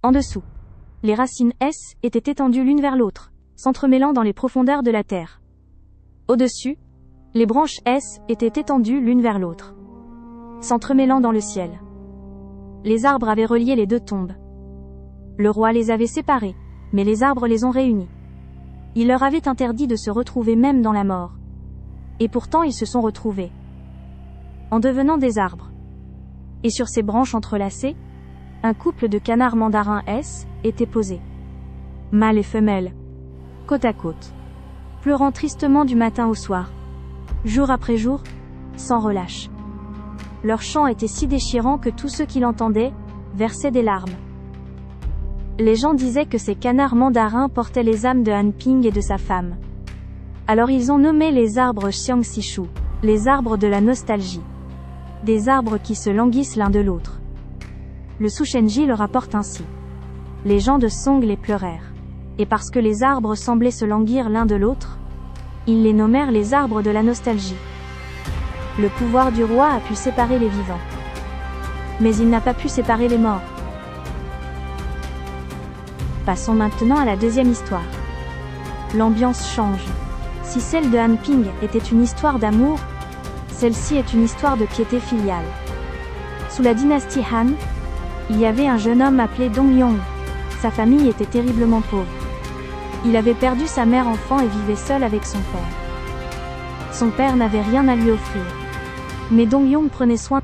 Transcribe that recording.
En dessous, les racines S étaient étendues l'une vers l'autre, s'entremêlant dans les profondeurs de la terre. Au-dessus, les branches S étaient étendues l'une vers l'autre, s'entremêlant dans le ciel. Les arbres avaient relié les deux tombes. Le roi les avait séparés, mais les arbres les ont réunis. Il leur avait interdit de se retrouver même dans la mort. Et pourtant ils se sont retrouvés, en devenant des arbres. Et sur ces branches entrelacées, un couple de canards mandarins S était posé. Mâle et femelle, côte à côte, pleurant tristement du matin au soir, jour après jour, sans relâche. Leur chant était si déchirant que tous ceux qui l'entendaient versaient des larmes. Les gens disaient que ces canards mandarins portaient les âmes de Han Ping et de sa femme. Alors ils ont nommé les arbres Xiang Sishu, les arbres de la nostalgie. Des arbres qui se languissent l'un de l'autre. Le Sushenji le rapporte ainsi. Les gens de Song les pleurèrent. Et parce que les arbres semblaient se languir l'un de l'autre, ils les nommèrent les arbres de la nostalgie. Le pouvoir du roi a pu séparer les vivants. Mais il n'a pas pu séparer les morts. Passons maintenant à la deuxième histoire. L'ambiance change. Si celle de Han Ping était une histoire d'amour, celle-ci est une histoire de piété filiale. Sous la dynastie Han, il y avait un jeune homme appelé Dong Yong. Sa famille était terriblement pauvre. Il avait perdu sa mère enfant et vivait seul avec son père. Son père n'avait rien à lui offrir. Mais Dong Yong prenait soin